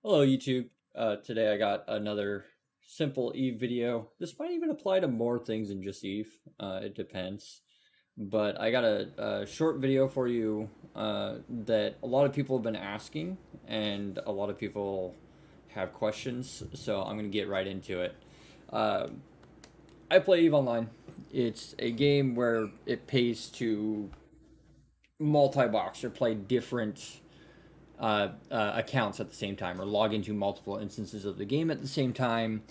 Hello YouTube. Today I got another simple Eve video. This might even apply to more things than just Eve. It depends. But I got a short video for you that a lot of people have been asking, and a lot of people have questions. So I'm gonna get right into it. Uh, I play Eve Online. It's a game where it pays to multi-box or play different accounts at the same time or log into multiple instances of the game at the same time,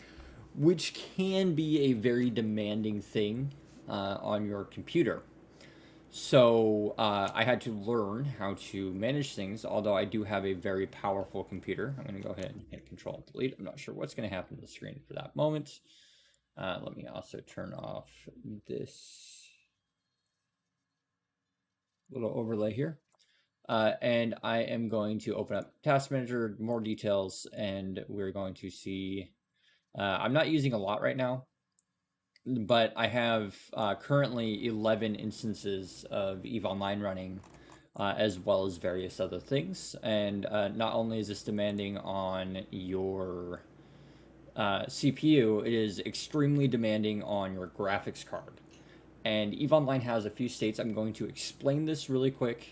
which can be a very demanding thing on your computer. So I had to learn how to manage things, although I do have a very powerful computer. I'm going to go ahead and hit Control Delete. I'm not sure what's going to happen to the screen for that moment. Let me also turn off this little overlay here. And I am going to open up Task Manager, more details, and we're going to see. I'm not using a lot right now, but I have currently 11 instances of EVE Online running, as well as various other things. And not only is this demanding on your CPU, it is extremely demanding on your graphics card. And EVE Online has a few states. I'm going to explain this really quick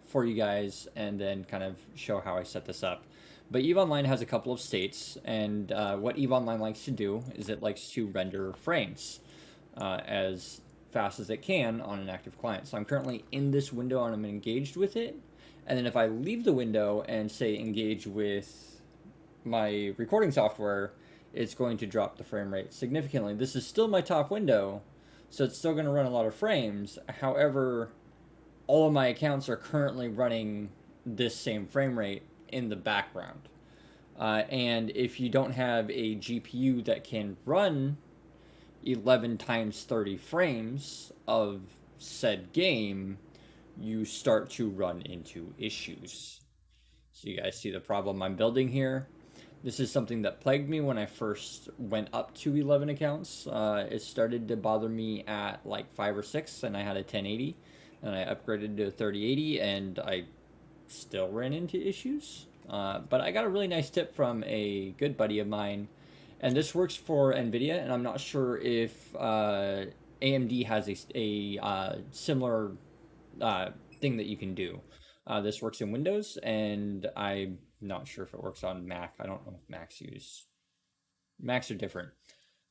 for you guys and then kind of show how I set this up. But EVE Online has a couple of states, and what EVE Online likes to do is it likes to render frames as fast as it can on an active client. So I'm currently in this window and I'm engaged with it. And then if I leave the window and say engage with my recording software, it's going to drop the frame rate significantly. This is still my top window, so it's still going to run a lot of frames. However, all of my accounts are currently running this same frame rate in the background. And if you don't have a GPU that can run 11 times 30 frames of said game, you start to run into issues. So you guys see the problem I'm building here. This is something that plagued me when I first went up to 11 accounts. It started to bother me at like 5 or 6, and I had a 1080, and I upgraded to a 3080, and I still ran into issues. But I got a really nice tip from a good buddy of mine, and this works for NVIDIA, and I'm not sure if AMD has a similar thing that you can do. This works in Windows, and I'm not sure if it works on Mac. I don't know if Macs are different.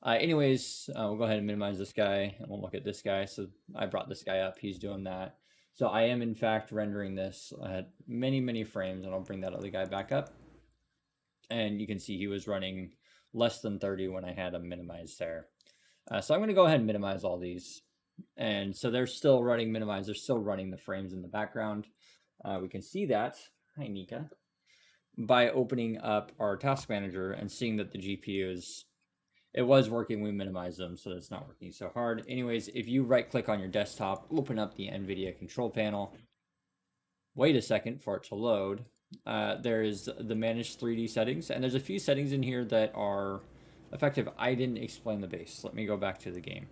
We'll go ahead and minimize this guy, and we'll look at this guy. So I brought this guy up. He's doing that. So I am in fact rendering this at many frames, and I'll bring that other guy back up. And you can see he was running less than 30 when I had him minimized there. So I'm going to go ahead and minimize all these. And so they're still running minimized. They're still running the frames in the background. We can see that, hi Nika, by opening up our task manager and seeing that the GPUs, it was working, we minimized them, so it's not working so hard. Anyways, if you right click on your desktop, open up the NVIDIA control panel, wait a second for it to load. There is the manage 3D settings, and there's a few settings in here that are effective. I didn't explain the base. Let me go back to the game.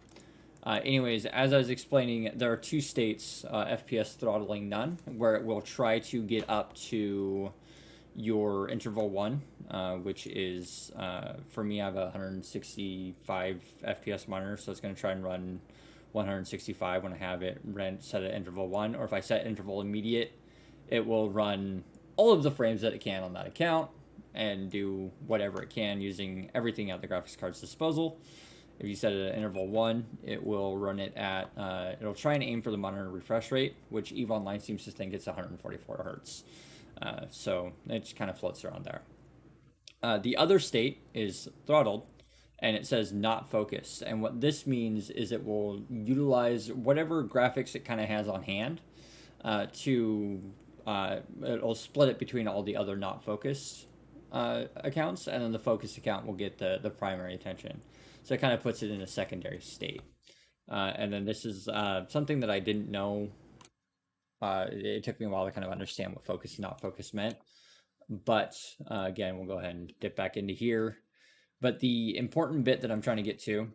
As I was explaining, there are two states, FPS throttling none, where it will try to get up to your interval 1, which is, for me, I have a 165 FPS monitor, so it's going to try and run 165 when I have it set at interval 1, or if I set interval immediate, it will run all of the frames that it can on that account and do whatever it can using everything at the graphics card's disposal. If you set it at interval 1, it will run it at, it'll try and aim for the monitor refresh rate, which EVE Online seems to think it's 144 hertz. So it just kind of floats around there. The other state is throttled, and it says not focused. And what this means is it will utilize whatever graphics it kind of has on hand it'll split it between all the other not focused accounts, and then the focused account will get the primary attention. So it kind of puts it in a secondary state. And then this is something that I didn't know. It took me a while to kind of understand what focus and not focus meant. But again, we'll go ahead and dip back into here. But the important bit that I'm trying to get to,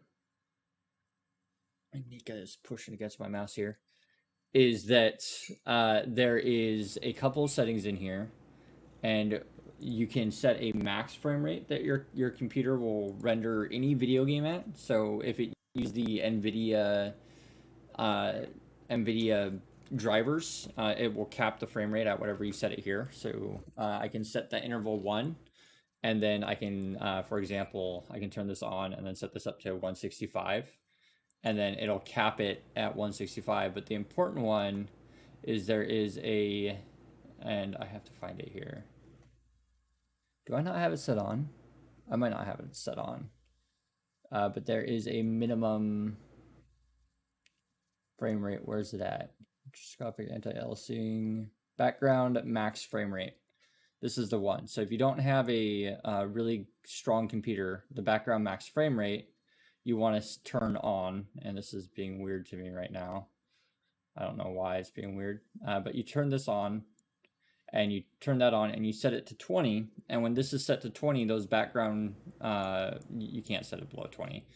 Nika is pushing against my mouse here, is that there is a couple of settings in here, and you can set a max frame rate that your computer will render any video game at. So if it uses the uh, NVIDIA drivers, it will cap the frame rate at whatever you set it here. So I can set the interval 1, and then I can, for example, I can turn this on and then set this up to 165, and then it'll cap it at 165. But the important one is there is a, and I have to find it here. Do I not have it set on? I might not have it set on. But there is a minimum frame rate. Where's it at? Stroboscopic anti-aliasing. Background max frame rate. This is the one. So if you don't have a really strong computer, the background max frame rate, you want to turn on. And this is being weird to me right now. I don't know why it's being weird. But you turn this on, and you turn that on, and you set it to 20. And when this is set to 20, those background, you can't set it below 20.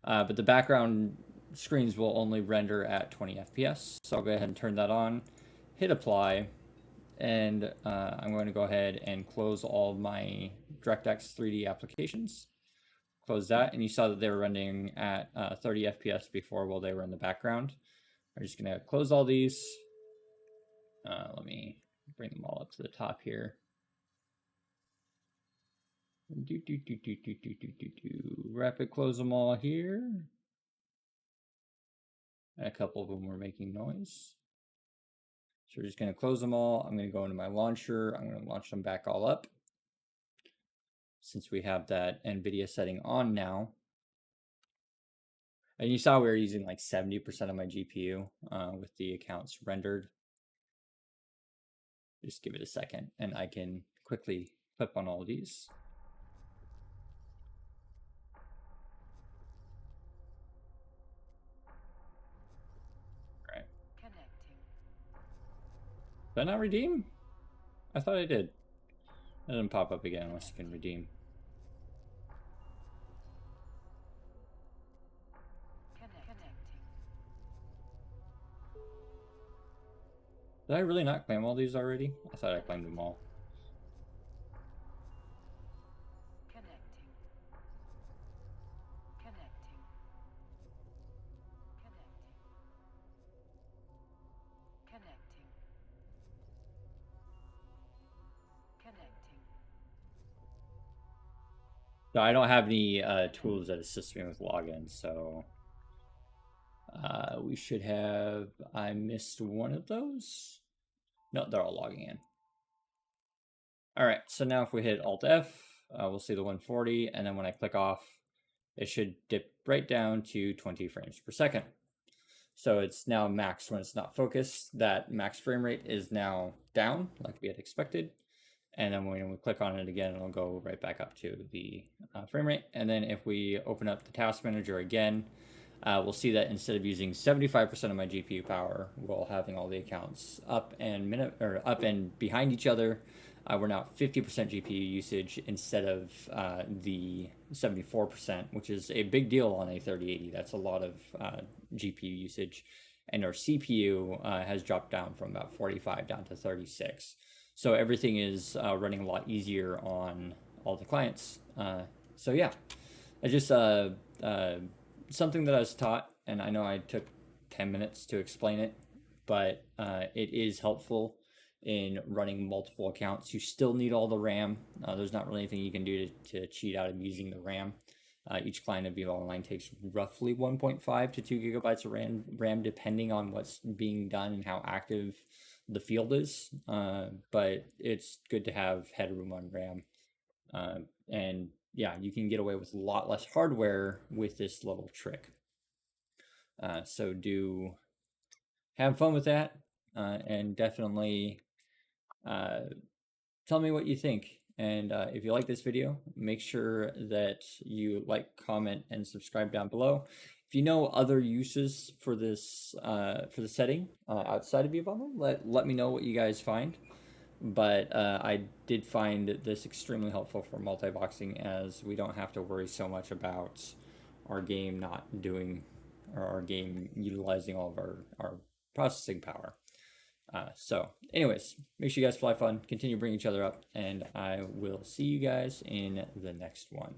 But the background screens will only render at 20 FPS. So I'll go ahead and turn that on, hit apply, and I'm going to go ahead and close all my DirectX 3D applications. Close that, and you saw that they were running at 30 FPS before while they were in the background. I'm just going to close all these. Let me bring them all up to the top here. Rapid close them all here. And a couple of them were making noise. So we're just going to close them all. I'm going to go into my launcher. I'm going to launch them back all up. Since we have that NVIDIA setting on now. And you saw we were using like 70% of my GPU with the accounts rendered. Just give it a second, and I can quickly clip on all of these. All right. Connecting. Did I not redeem? I thought I did. It doesn't pop up again unless you can redeem. Did I really not claim all these already? I thought I claimed them all. Connecting. Connecting. Connecting. Connecting. Connecting. So I don't have any tools that assist me with login, so we should have, I missed one of those. No, they're all logging in. All right, so now if we hit Alt F, we'll see the 140, and then when I click off, it should dip right down to 20 frames per second. So it's now max when it's not focused. That max frame rate is now down, like we had expected. And then when we click on it again, it'll go right back up to the frame rate. And then if we open up the task manager again, we'll see that instead of using 75% of my GPU power while having all the accounts up and behind each other, we're now at 50% GPU usage instead of the 74%, which is a big deal on a 3080. That's a lot of GPU usage. And our CPU has dropped down from about 45 down to 36. So everything is running a lot easier on all the clients. So yeah, I just something that I was taught, and I know I took 10 minutes to explain it, but it is helpful in running multiple accounts. You still need all the RAM. There's not really anything you can do to cheat out of using the RAM. Each client of Viva Online takes roughly 1.5 to 2 gigabytes of RAM, depending on what's being done and how active the field is. But it's good to have headroom on RAM. And yeah, you can get away with a lot less hardware with this little trick. So do have fun with that, and definitely tell me what you think. And if you like this video, make sure that you like, comment, and subscribe down below. If you know other uses for this for the setting outside of Viva Online, let me know what you guys find. But I did find this extremely helpful for multi-boxing, as we don't have to worry so much about our game not doing, or our game utilizing all of our processing power. So anyways, make sure you guys fly fun, continue bringing each other up, and I will see you guys in the next one.